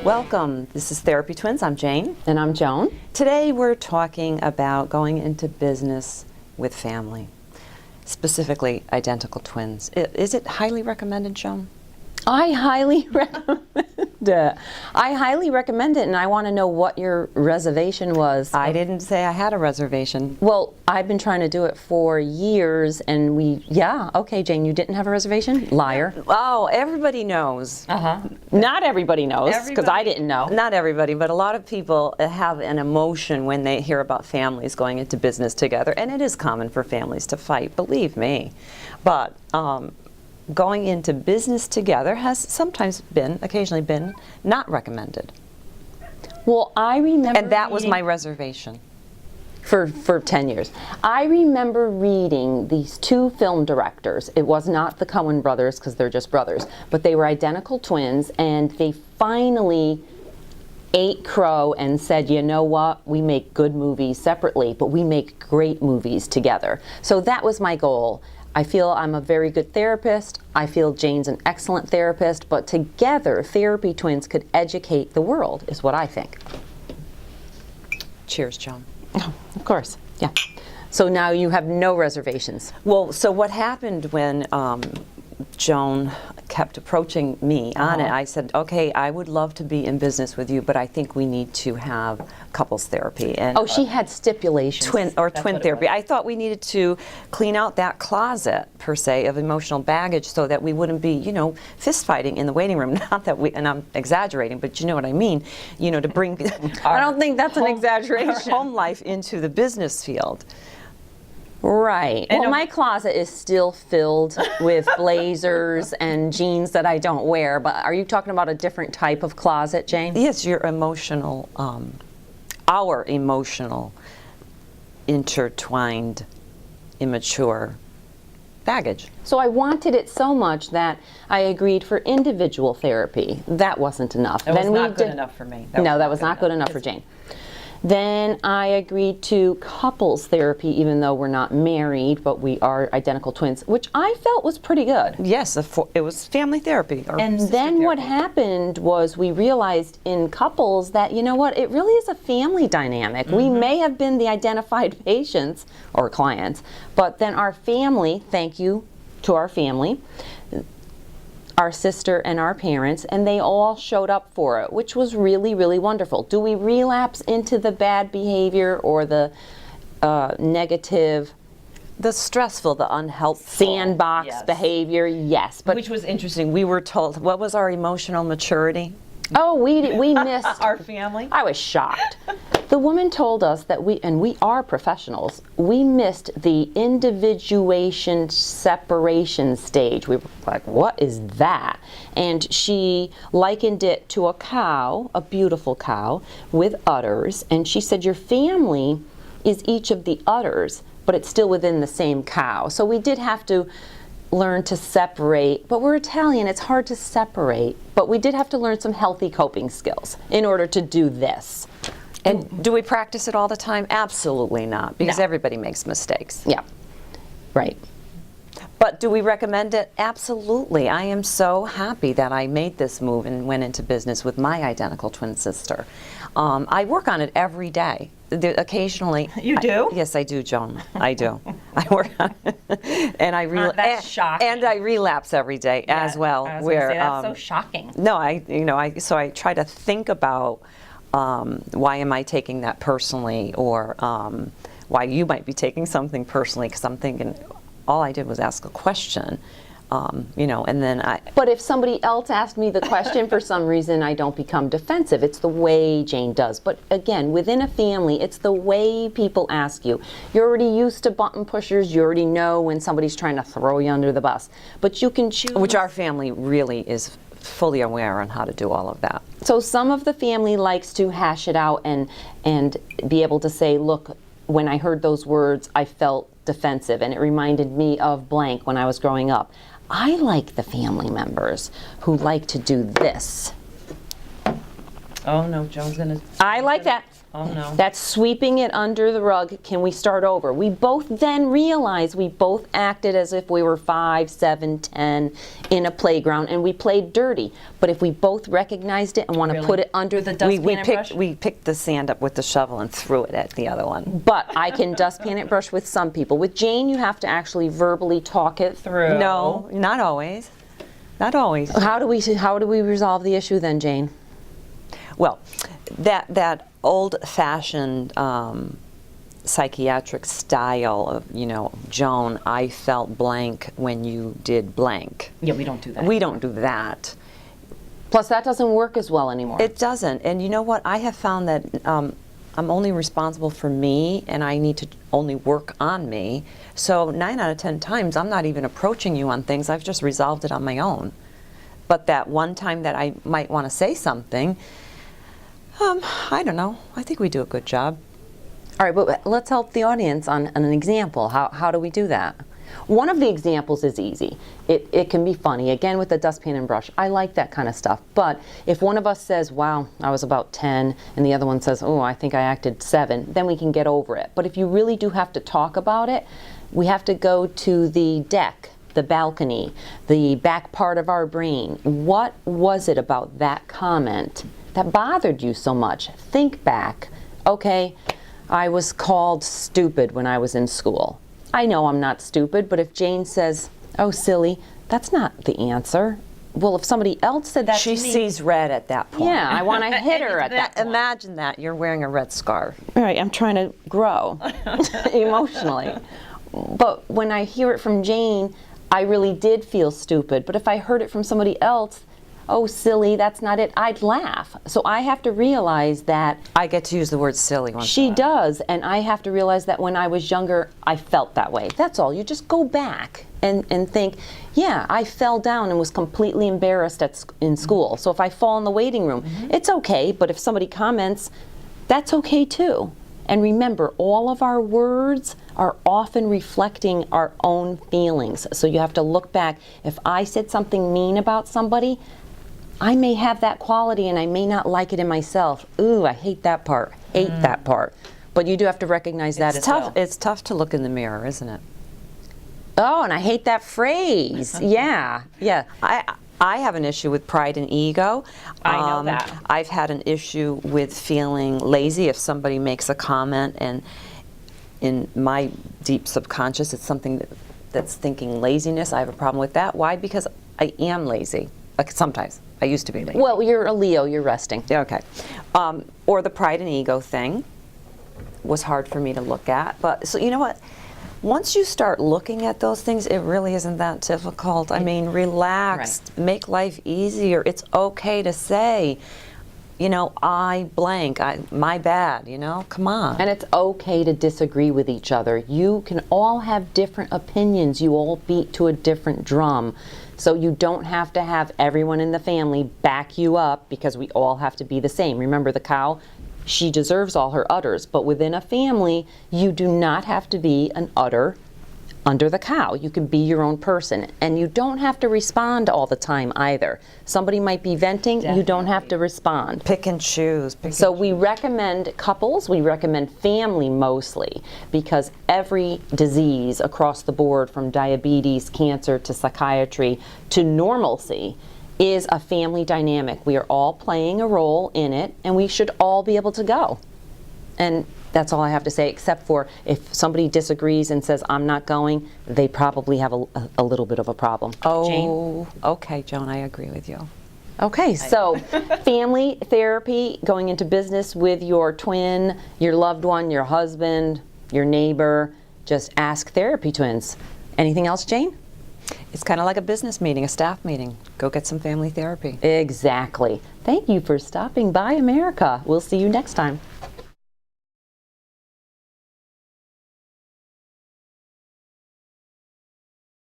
Welcome. This is Therapy Twins. I'm Jane. And I'm Joan. Today we're talking about going into business with family, specifically identical twins. Is it highly recommended, Joan? I highly recommend it. I highly recommend it, and I want to know what your reservation was. I didn't say I had a reservation. Well, I've been trying to do it for years, and okay, Jane, you didn't have a reservation? Liar. Oh, everybody knows. Not everybody knows, because I didn't know. Not everybody, but a lot of people have an emotion when they hear about families going into business together, and it is common for families to fight, believe me. But going into business together has occasionally been not recommended. Well, I remember and that was my reservation. For 10 years. I remember reading these two film directors. It was not the Coen brothers, because they're just brothers, but they were identical twins, and they finally ate crow and said, you know what, we make good movies separately, but we make great movies together. So that was my goal. I feel I'm a very good therapist. I feel Jane's an excellent therapist, but together, Therapy Twins could educate the world, is what I think. Cheers, Joan. Oh, of course, yeah. So now you have no reservations. Well, so what happened when Joan kept approaching me on it, I said, okay, I would love to be in business with you, but I think we need to have couples therapy. And she had stipulations. Twin therapy. I thought we needed to clean out that closet, per se, of emotional baggage so that we wouldn't be, fist fighting in the waiting room. Not that and I'm exaggerating, but you know what I mean, to bring I don't think that's an exaggeration. Our home life into the business field. Right. Well, my closet is still filled with blazers and jeans that I don't wear, but are you talking about a different type of closet, Jane? Yes, your emotional, our emotional, intertwined, immature baggage. So I wanted it so much that I agreed for individual therapy. That wasn't enough. That was not good enough for me. That was not good enough for Jane. Then I agreed to couples therapy, even though we're not married, but we are identical twins, which I felt was pretty good. Yes, it was family therapy. And then what happened was we realized in couples that, you know what, it really is a family dynamic. We may have been the identified patients or clients, but then our family, thank you to our family, our sister and our parents, and they all showed up for it, which was really, really wonderful. Do we relapse into the bad behavior or the negative, the stressful, the unhelpful sandbox behavior? Yes. But which was interesting. We were told, what was our emotional maturity? Oh, we missed our family. I was shocked. The woman told us that we are professionals, we missed the individuation separation stage. We were like, what is that? And she likened it to a cow, a beautiful cow, with udders. And she said, your family is each of the udders, but it's still within the same cow. So we did have to learn to separate, but we're Italian, it's hard to separate. But we did have to learn some healthy coping skills in order to do this. And do we practice it all the time? Absolutely not, because everybody makes mistakes. Yeah, right. But do we recommend it? Absolutely. I am so happy that I made this move and went into business with my identical twin sister. I work on it every day. Occasionally. You do? Yes, I do, Joan. I do. I work on it, and that's shocking. And I relapse every day as well. I was gonna say, that's so shocking. No, so I try to think about why am I taking that personally, or why you might be taking something personally, because I'm thinking all I did was ask a question. And then But if somebody else asked me the question, for some reason I don't become defensive. It's the way Jane does. But again, within a family, it's the way people ask you. You're already used to button pushers. You already know when somebody's trying to throw you under the bus. But you can choose. Which our family really is fully aware on how to do all of that. So some of the family likes to hash it out and be able to say, look, when I heard those words, I felt defensive, and it reminded me of blank when I was growing up. I like the family members who like to do this. Oh no, Joan's gonna. I like that. Oh no. That's sweeping it under the rug. Can we start over? We both then realized we both acted as if we were 5, 7, 10 in a playground and we played dirty. But if we both recognized it and want to Really? put it under the dustpan and brush, We picked the sand up with the shovel and threw it at the other one. but I can dustpan it brush with some people. With Jane, you have to actually verbally talk it through. No, not always. Not always. How do we resolve the issue then, Jane? Well, that old-fashioned psychiatric style of, Joan, I felt blank when you did blank. Yeah, we don't do that. We don't do that. Plus, that doesn't work as well anymore. It doesn't. And you know what? I have found that I'm only responsible for me, and I need to only work on me. So 9 out of 10 times, I'm not even approaching you on things. I've just resolved it on my own. But that one time that I might want to say something, I don't know. I think we do a good job. All right, but let's help the audience on an example. How do we do that? One of the examples is easy. It can be funny. Again, with the dustpan and brush. I like that kind of stuff. But if one of us says, wow, I was about 10, and the other one says, oh, I think I acted 7, then we can get over it. But if you really do have to talk about it, we have to go to the deck, the balcony, the back part of our brain. What was it about that comment that bothered you so much? Think back. Okay, I was called stupid when I was in school. I know I'm not stupid, but if Jane says, oh, silly, that's not the answer. Well, if somebody else said that She to me, sees red at that point. yeah, I want to hit her at that point. Imagine that. You're wearing a red scarf. All right, I'm trying to grow emotionally. But when I hear it from Jane, I really did feel stupid. But if I heard it from somebody else, oh, silly, that's not it, I'd laugh. So I have to realize that I get to use the word silly once she in a while. does, and I have to realize that when I was younger, I felt that way. That's all. You just go back and think, yeah, I fell down and was completely embarrassed in school. So if I fall in the waiting room, it's okay, but if somebody comments, that's okay too. And remember, all of our words are often reflecting our own feelings. So you have to look back. If I said something mean about somebody, I may have that quality and I may not like it in myself. Ooh, I hate that part. Hate that part. But you do have to recognize that as well. It's tough to look in the mirror, isn't it? Oh, and I hate that phrase. Yeah. I have an issue with pride and ego. I know that. I've had an issue with feeling lazy if somebody makes a comment, and in my deep subconscious, it's something that's thinking laziness. I have a problem with that. Why? Because I am lazy. Sometimes. I used to be lazy. Well, you're a Leo. You're resting. Okay. Or the pride and ego thing was hard for me to look at. But so you know what? Once you start looking at those things, it really isn't that difficult. I mean, relax, make life easier. It's okay to say, I blank, my bad, come on. And it's okay to disagree with each other. You can all have different opinions. You all beat to a different drum. So you don't have to have everyone in the family back you up because we all have to be the same. Remember the cow? She deserves all her udders, but within a family, you do not have to be an udder under the cow. You can be your own person, and you don't have to respond all the time either. Somebody might be venting, you don't have to respond. Pick and choose. So we recommend couples, we recommend family mostly, because every disease across the board, from diabetes, cancer, to psychiatry, to normalcy, is a family dynamic. We are all playing a role in it, and we should all be able to go. And that's all I have to say, except for if somebody disagrees and says, I'm not going, they probably have a little bit of a problem. Oh, Jane? Okay, Joan, I agree with you. Okay, so family therapy, going into business with your twin, your loved one, your husband, your neighbor, just ask therapy twins. Anything else, Jane? It's kind of like a business meeting, a staff meeting. Go get some family therapy. Exactly. Thank you for stopping by, America. We'll see you next time.